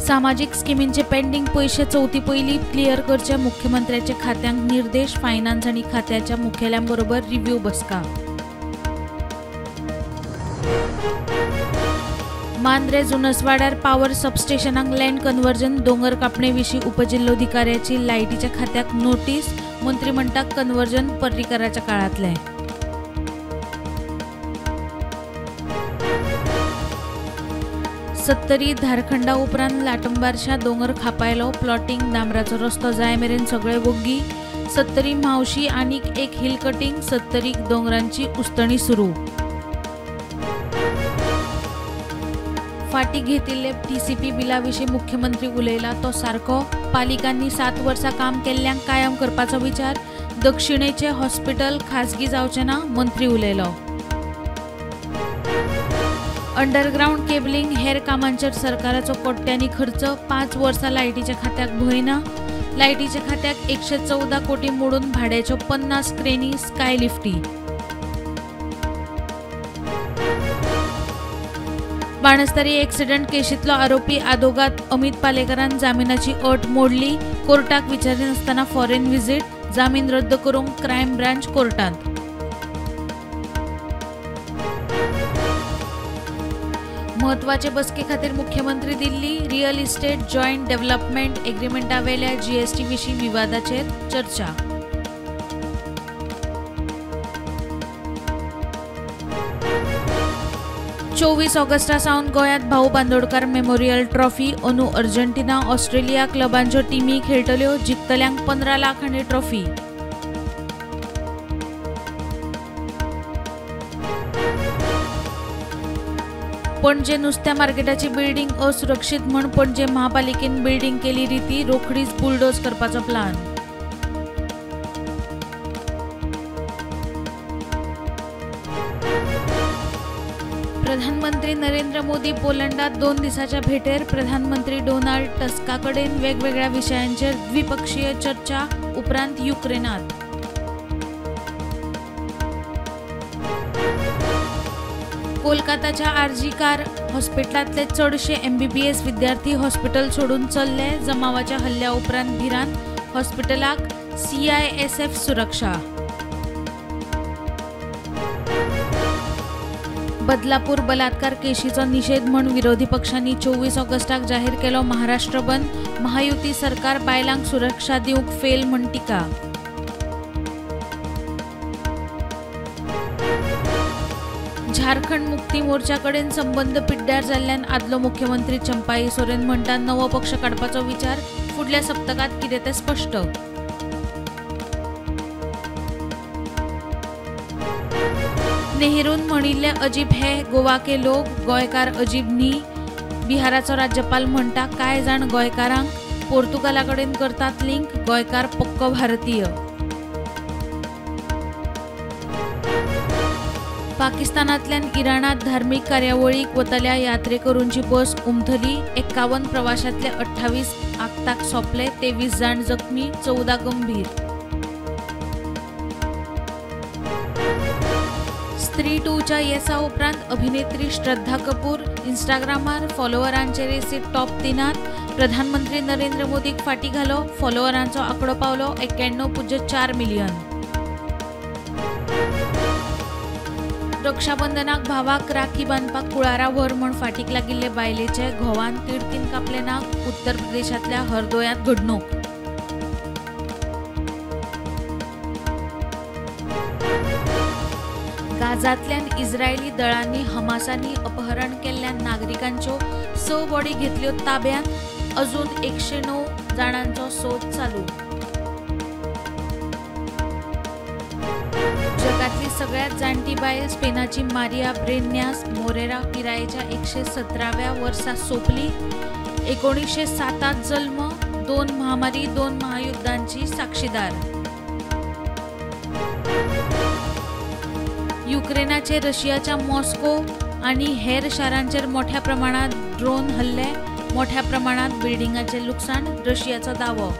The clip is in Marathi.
सामाजिक स्किमींचे पेंडिंग पैसे चौथी पहिली क्लियर करचे मुख्यमंत्र्याचे खात्यांक निर्देश। फायनान्स आणि खात्याच्या मुखेल्यांबरोबर रिव्ह्यू बसका। मांद्रे जुनसवाड्यार पॉवर सबस्टेशनाक लँड कन्वर्जन दोंगर कापणे विशीं उपजिल्लोधिकाऱ्याची लायटीच्या खात्याक नोटीस। मंत्री म्हणटात कन्वर्जन पर्रीकराच्या काळातले। सत्तरी धारखंडा उपरांत लाटंबारच्या दोंगर खापायलो। प्लॉटिंग डांबराचो रस्तो जाय मेरेन सगळे वग्गी। सत्तरी मावशी आनीक एक हिल कटिंग। सत्तरीक दोंगरांची उस्तणी सुरू। फाटी घेतिल्ले TCP बिला विशीं मुख्यमंत्री उलयला तो सारको। पालिकांनी 7 वर्सां काम केल्ल्यांक कायम करपाचो विचार। दक्षिणेचे हॉस्पिटल खासगी जावचे ना, मंत्री उलयलो। अंडरग्राउंड केबलिंग हेर कामांचेर सरकाराचो कोट्यांनी खर्च। 5 वर्सां लायटीच्या खात्याक भंय ना। लायटीच्या खात्याक 114 कोटी मोडून भाड्याच्यो 50 क्रेनी स्काय लिफ्टी। बाणस्तारी एक्सिडेंट केशींतलो आरोपी आदोगाद अमित पालेकरान जामिनाची अट मोडली। कोर्टाक विचारिनासतना फॉरेन व्हिजिट। जामीन रद्द करूंक क्रायम ब्रांच कोर्टांत। महत्वाचे बसके खातीर मुख्यमंत्री Delhi. Real estate joint development एग्रीमेंटा वेल्या GST विशीं विवादाचेर चर्चा। 24 ऑगस्टा सावन गोंयांत भाऊ बांदोडकार मेमोरियल ट्रॉफी। अंदू अर्जेंटिना ऑस्ट्रेलिया क्लबांच्यो टिमी खेळटल्यो। जिखतल्यांक 15 लाख आनी ट्रॉफी। पणजे नुस्त्या मार्केटाची बिल्डिंग असुरक्षीत म्हण पणजे महापालिकेन बिल्डिंग केली रीती। रोखडीच बुलडोज करपाचो प्लान। प्रधानमंत्री नरेंद्र मोदी पोलंडात 2 दिसाच्या भेटेर। प्रधानमंत्री डोनाल्ड टस्का कडेन वेगवेगळ्या विशयांचेर द्विपक्षीय चर्चा। उपरांत युक्रेनात। कोलकाताच्या RG कार हॉस्पिटलांतले चडशे MBBS विद्यार्थी हॉस्पिटल सोडून चल्ले। जमावाच्या हल्ल्या उपरांत भिरांत। हॉस्पिटलाक CISF सुरक्षा। बदलापूर बलात्कार केशीचो निषेध म्हण विरोधी पक्षांनी 24 ऑगस्टाक जाहीर केलो महाराष्ट्र बंद। महायुती सरकार बायलांक सुरक्षा दिवंक फेल म्हण टिका। झारखंड मुक्ती मोर्चा कडेन संबंध पिड्ड्यार जाल्ल्यान आदलो मुख्यमंत्री चंपाई सोरेन म्हणटा नवो पक्ष काडपाचो विचार। फुडल्या सप्तकात कितें तें स्पष्ट। नेहरून म्हणिल्ले अजीब है गोवा के लोग। गोंयकार अजीब न्ही। बिहाराचो राज्यपाल म्हणटा कांय जाण गोंयकारांक पोर्तुगाला कडेन करतात लिंक। गोंयकार पक्को भारतीय। पाकिस्तानांतल्यान इराणात धार्मिक कार्यावळीक वतल्या यात्रेकरूंची बस उमथली। 51 प्रवाशांतले 28 आगताक सोंपले। 23 जाण जखमी, 14 गंभीर। स्त्री 2च्या येसा उपरांत अभिनेत्री श्रद्धा कपूर इंस्टाग्रामार फॉलोवरांचे रेसीत टॉप 3त। प्रधानमंत्री नरेंद्र मोदीक फाटी घालो। फॉलोवरांचो आंकडो पावलो 91.4 मिलियन। रक्षाबंधनाक भावाक राखी बांदपाक कुळारा व्हर म्हण फाटीक लागिल्ले बायलेचे घोवान तिडकीन कापले नाक। उत्तर प्रदेशांतल्या हरदोयांत घडणूक। गाझांतल्यान इस्रायली दळांनी हमासांनी अपहरण केल्ल्या नागरिकांच्यो 6 बॉडी घेतल्यो ताब्यांत। अजून 109 जाणांचो सोद चालू। जगातली सगळ्यात जाणटी बायल स्पेनाची मारिया ब्रेन्यास मोरेरा पिरायेच्या 117व्या वर्सा सोंपली। 1907 जल्म। 2 महामारी 2 महायुद्धांची साक्षीदार। युक्रेनाचे रशियाच्या मॉस्को आणि हेर शारांचेर मोठ्या प्रमाणात ड्रोन हल्ले। मोठ्या प्रमाणात बिल्डिंगांचे लुकसाण। रशियाचो दावो।